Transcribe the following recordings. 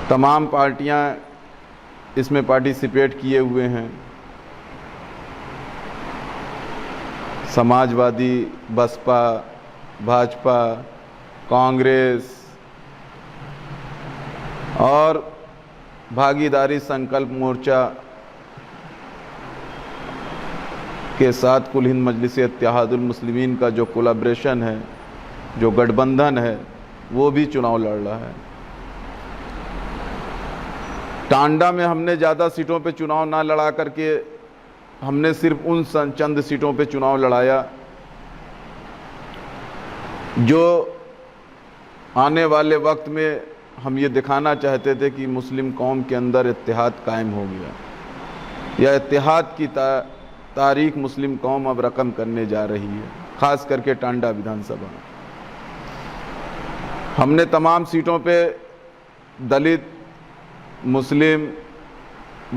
तमाम पार्टियां इसमें पार्टिसिपेट किए हुए हैं। समाजवादी, बसपा, भाजपा, कांग्रेस और भागीदारी संकल्प मोर्चा के साथ कुल हिंद मजलिस इत्तेहादुल मुस्लिमीन का जो कोलैबोरेशन है, जो गठबंधन है, वो भी चुनाव लड़ रहा है। टांडा में हमने ज़्यादा सीटों पे चुनाव ना लड़ा करके हमने सिर्फ उन चंद सीटों पे चुनाव लड़ाया जो आने वाले वक्त में हम ये दिखाना चाहते थे कि मुस्लिम कौम के अंदर इत्तेहाद कायम हो गया, या इत्तेहाद की तारीख मुस्लिम कौम अब रकम करने जा रही है, ख़ास करके टांडा विधानसभा। हमने तमाम सीटों पे दलित, मुस्लिम,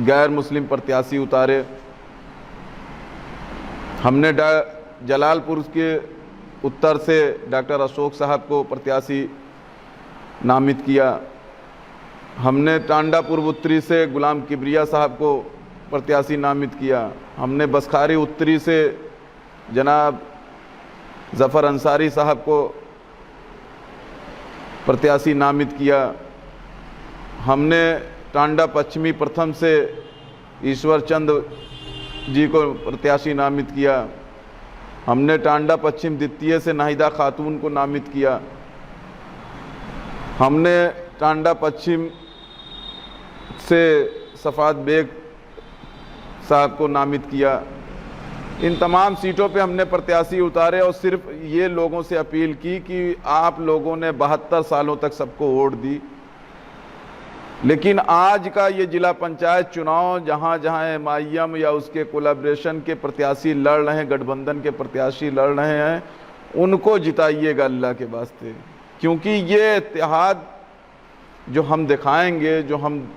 गैर मुस्लिम प्रत्याशी उतारे। हमने जलालपुर के उत्तर से डॉक्टर अशोक साहब को प्रत्याशी नामित किया। हमने टांडा पूर्व उत्तरी से गुलाम किबरिया साहब को प्रत्याशी नामित किया। हमने बसखारी उत्तरी से जनाब ज़फ़र अंसारी साहब को प्रत्याशी नामित किया। हमने टांडा पश्चिमी प्रथम से ईश्वर चंद जी को प्रत्याशी नामित किया। हमने टांडा पश्चिम द्वितीय से नाहिदा खातून को नामित किया। हमने टांडा पश्चिम से सफ़ात बेग साहब को नामित किया। इन तमाम सीटों पे हमने प्रत्याशी उतारे और सिर्फ ये लोगों से अपील की कि आप लोगों ने 72 सालों तक सबको वोट दी, लेकिन आज का ये जिला पंचायत चुनाव जहाँ जहाँ एमआईएम या उसके कोलैबोरेशन के प्रत्याशी लड़ रहे हैं, गठबंधन के प्रत्याशी लड़ रहे हैं, उनको जिताइएगा अल्लाह के वास्ते। क्योंकि ये इत्तेहाद जो हम दिखाएंगे, जो हम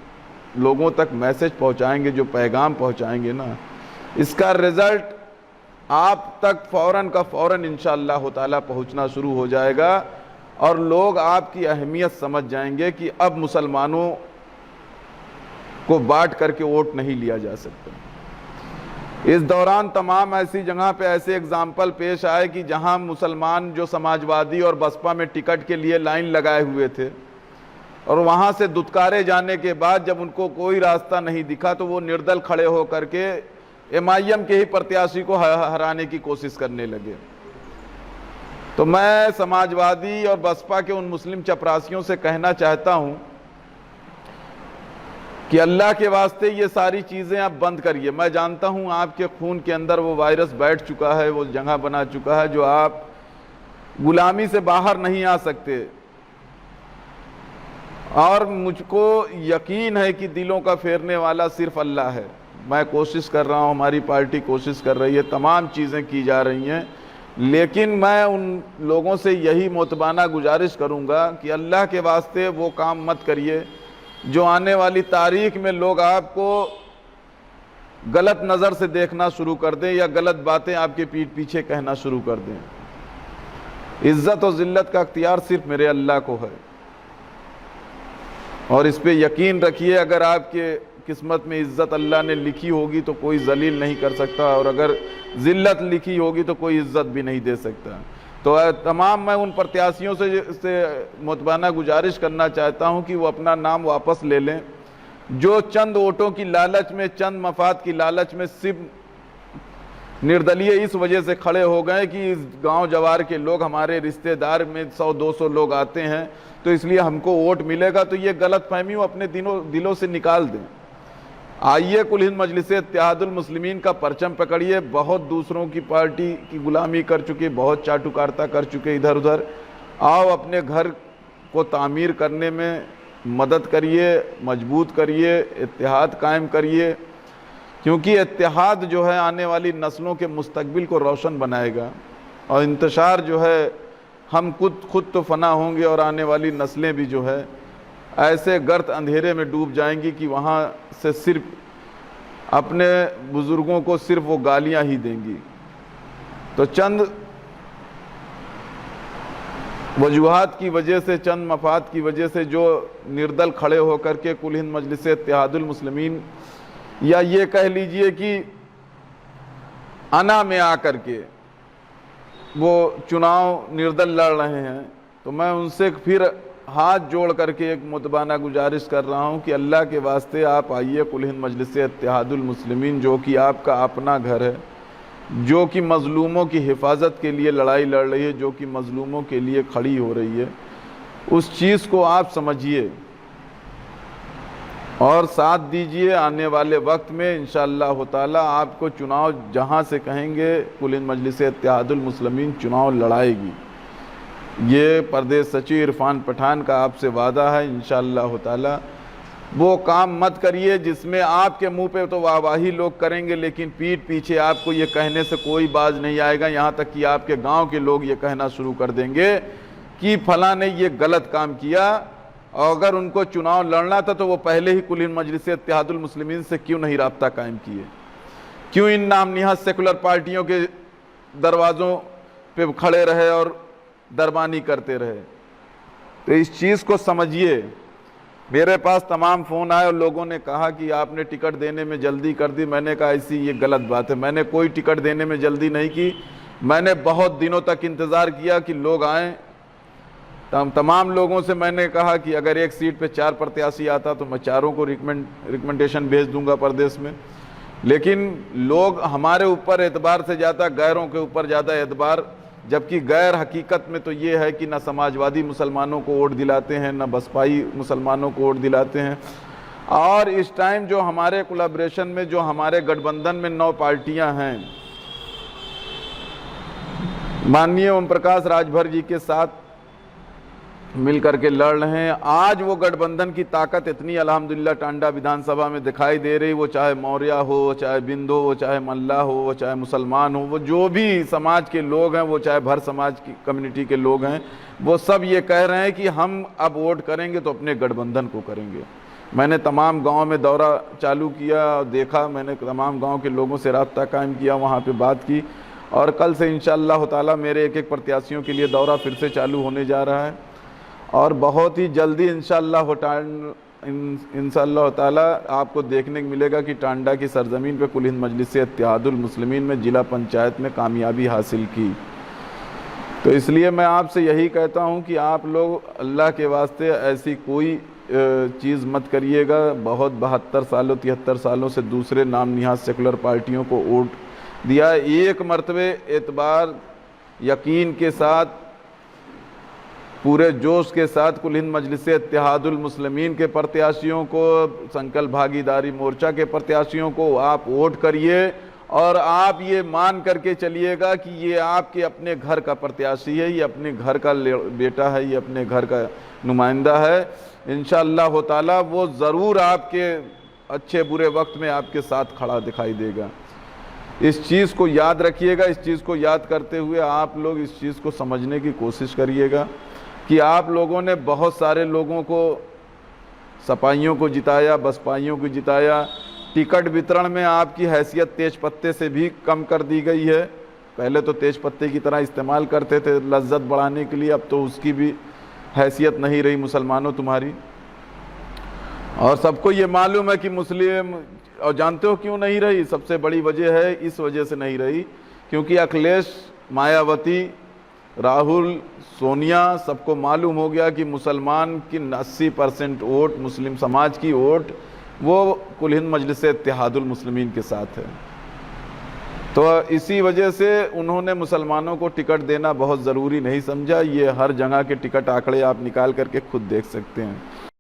लोगों तक मैसेज पहुंचाएंगे, जो पैगाम पहुंचाएंगे ना, इसका रिज़ल्ट आप तक फ़ौरन का फ़ौरन इंशाअल्लाह ताला पहुंचना शुरू हो जाएगा और लोग आपकी अहमियत समझ जाएंगे कि अब मुसलमानों को बांट करके वोट नहीं लिया जा सकता। इस दौरान तमाम ऐसी जगह पे ऐसे एग्जाम्पल पेश आए कि जहां मुसलमान जो समाजवादी और बसपा में टिकट के लिए लाइन लगाए हुए थे और वहां से दुत्कारे जाने के बाद जब उनको कोई रास्ता नहीं दिखा तो वो निर्दल खड़े होकर के एमआईएम के ही प्रत्याशी को हराने की कोशिश करने लगे। तो मैं समाजवादी और बसपा के उन मुस्लिम चपरासियों से कहना चाहता हूं कि अल्लाह के वास्ते ये सारी चीज़ें आप बंद करिए। मैं जानता हूं आपके खून के अंदर वो वायरस बैठ चुका है, वो जगह बना चुका है जो आप गुलामी से बाहर नहीं आ सकते, और मुझको यकीन है कि दिलों का फेरने वाला सिर्फ अल्लाह है। मैं कोशिश कर रहा हूं, हमारी पार्टी कोशिश कर रही है, तमाम चीज़ें की जा रही हैं, लेकिन मैं उन लोगों से यही मोतबाना गुजारिश करूंगा कि अल्लाह के वास्ते वो काम मत करिए जो आने वाली तारीख में लोग आपको गलत नज़र से देखना शुरू कर दें या गलत बातें आपके पीठ पीछे कहना शुरू कर दें। इज़्ज़त और ज़िल्लत का अख्तियार सिर्फ मेरे अल्लाह को है, और इस पे यकीन रखिए, अगर आपके किस्मत में इज़्ज़त अल्लाह ने लिखी होगी तो कोई जलील नहीं कर सकता, और अगर ज़िल्लत लिखी होगी तो कोई इज़्ज़त भी नहीं दे सकता। तो तमाम मैं उन प्रत्याशियों से मुतबाना गुजारिश करना चाहता हूं कि वो अपना नाम वापस ले लें, जो चंद वोटों की लालच में, चंद मफाद की लालच में सिर्फ निर्दलीय इस वजह से खड़े हो गए कि इस गांव जवार के लोग, हमारे रिश्तेदार में 100-200 लोग आते हैं तो इसलिए हमको वोट मिलेगा। तो ये गलत फहमी वो अपने दिलों से निकाल दें। आइए कुल हिंद मजलिस इत्तेहादुल मुस्लिमीन का परचम पकड़िए। बहुत दूसरों की पार्टी की गुलामी कर चुके, बहुत चाटुकारिता कर चुके इधर उधर। आओ अपने घर को तामीर करने में मदद करिए, मजबूत करिए, इत्तेहाद कायम करिए, क्योंकि इत्तेहाद जो है आने वाली नस्लों के मुस्तकबिल को रोशन बनाएगा। और इंतशार जो है, हम खुद तो फना होंगे और आने वाली नस्लें भी जो है ऐसे गर्त अंधेरे में डूब जाएंगी कि वहाँ से सिर्फ अपने बुज़ुर्गों को सिर्फ वो गालियाँ ही देंगी। तो चंद वजूहात की वजह से, चंद मफाद की वजह से जो निर्दल खड़े होकर के कुल हिंद मजलिस इत्तेहादुल मुस्लिमीन, या ये कह लीजिए कि अना में आकर के वो चुनाव निर्दल लड़ रहे हैं, तो मैं उनसे फिर हाथ जोड़ करके एक मुतबाना गुजारिश कर रहा हूं कि अल्लाह के वास्ते आप आइए कुल हिंद मजलिस इत्तेहादुल मुस्लिमीन, जो कि आपका अपना घर है, जो कि मज़लूमों की हिफाजत के लिए लड़ाई लड़ रही है, जो कि मज़लूमों के लिए खड़ी हो रही है, उस चीज़ को आप समझिए और साथ दीजिए। आने वाले वक्त में इंशाअल्लाह ताला आपको चुनाव जहां से कहेंगे कुल हिंद मजलिस इत्तेहादुल मुस्लिमीन चुनाव लड़ाएगी। ये प्रदेश सचिव इरफान पठान का आपसे वादा है। इंशाअल्लाह ताला वो काम मत करिए जिसमें आपके मुंह पे तो वाहवाही लोग करेंगे, लेकिन पीठ पीछे आपको ये कहने से कोई बाज नहीं आएगा। यहाँ तक कि आपके गांव के लोग ये कहना शुरू कर देंगे कि फलां ने ये गलत काम किया, और अगर उनको चुनाव लड़ना था तो वो पहले ही कुल हिंद मजलिस इत्तेहादुल मुस्लिमीन से क्यों नहीं राब्ता कायम किए, क्यों इन नामनिहाद सेकुलर पार्टियों के दरवाज़ों पे खड़े रहे और दरबानी करते रहे। तो इस चीज़ को समझिए। मेरे पास तमाम फ़ोन आए और लोगों ने कहा कि आपने टिकट देने में जल्दी कर दी। मैंने कहा ऐसी ये गलत बात है, मैंने कोई टिकट देने में जल्दी नहीं की। मैंने बहुत दिनों तक इंतज़ार किया कि लोग आएँ। तमाम लोगों से मैंने कहा कि अगर एक सीट पे 4 प्रत्याशी आता तो मैं चारों को रिकमेंडेशन भेज दूंगा प्रदेश में, लेकिन लोग हमारे ऊपर एतबार से ज़्यादा गैरों के ऊपर ज़्यादा एतबार, जबकि गैर हकीकत में तो ये है कि ना समाजवादी मुसलमानों को वोट दिलाते हैं, ना बसपाई मुसलमानों को वोट दिलाते हैं। और इस टाइम जो हमारे कोलैबोरेशन में, जो हमारे गठबंधन में 9 पार्टियां हैं, माननीय ओम प्रकाश राजभर जी के साथ मिल करके लड़ रहे हैं। आज वो गठबंधन की ताकत इतनी अल्हम्दुलिल्लाह टांडा विधानसभा में दिखाई दे रही, वो चाहे मौर्या हो, चाहे बिंद हो, वो चाहे मल्ला हो, वो चाहे मुसलमान हो, वो जो भी समाज के लोग हैं, वो चाहे भर समाज की कम्युनिटी के लोग हैं, वो सब ये कह रहे हैं कि हम अब वोट करेंगे तो अपने गठबंधन को करेंगे। मैंने तमाम गाँव में दौरा चालू किया और देखा, मैंने तमाम गाँव के लोगों से राब्ता कायम किया, वहाँ पर बात की, और कल से इंशाअल्लाह ताला मेरे एक प्रत्याशियों के लिए दौरा फिर से चालू होने जा रहा है। और बहुत ही जल्दी इंशाअल्लाह ताला आपको देखने को मिलेगा कि टांडा की सरजमीन पे कुल हिंद मजलिस इत्तेहादुल मुस्लिमीन में जिला पंचायत में कामयाबी हासिल की। तो इसलिए मैं आपसे यही कहता हूं कि आप लोग अल्लाह के वास्ते ऐसी कोई चीज़ मत करिएगा। बहुत 72 सालों 73 सालों से दूसरे नामनिहाद सेकुलर पार्टियों को वोट दिया। एक मरतबे एतबार यकीन के साथ, पूरे जोश के साथ कुल हिंद मजलिस इत्तेहादुल मुस्लिमीन के प्रत्याशियों को, संकल्प भागीदारी मोर्चा के प्रत्याशियों को आप वोट करिए, और आप ये मान करके चलिएगा कि ये आपके अपने घर का प्रत्याशी है, ये अपने घर का बेटा है, ये अपने घर का नुमाइंदा है। इंशाअल्लाह ताला वो ज़रूर आपके अच्छे बुरे वक्त में आपके साथ खड़ा दिखाई देगा। इस चीज़ को याद रखिएगा। इस चीज़ को याद करते हुए आप लोग इस चीज़ को समझने की कोशिश करिएगा कि आप लोगों ने बहुत सारे लोगों को, सपाइयों को जिताया, बसपाइयों को जिताया। टिकट वितरण में आपकी हैसियत तेज पत्ते से भी कम कर दी गई है। पहले तो तेज पत्ते की तरह इस्तेमाल करते थे लज्जत बढ़ाने के लिए, अब तो उसकी भी हैसियत नहीं रही मुसलमानों तुम्हारी। और सबको ये मालूम है कि मुस्लिम, और जानते हो क्यों नहीं रही? सबसे बड़ी वजह है, इस वजह से नहीं रही क्योंकि अखिलेश, मायावती, राहुल, सोनिया, सबको मालूम हो गया कि मुसलमान की 80% वोट, मुस्लिम समाज की वोट, वो कुल हिंद मजलिस इत्तेहादुल मुस्लिमीन के साथ है। तो इसी वजह से उन्होंने मुसलमानों को टिकट देना बहुत ज़रूरी नहीं समझा। ये हर जगह के टिकट आंकड़े आप निकाल करके खुद देख सकते हैं।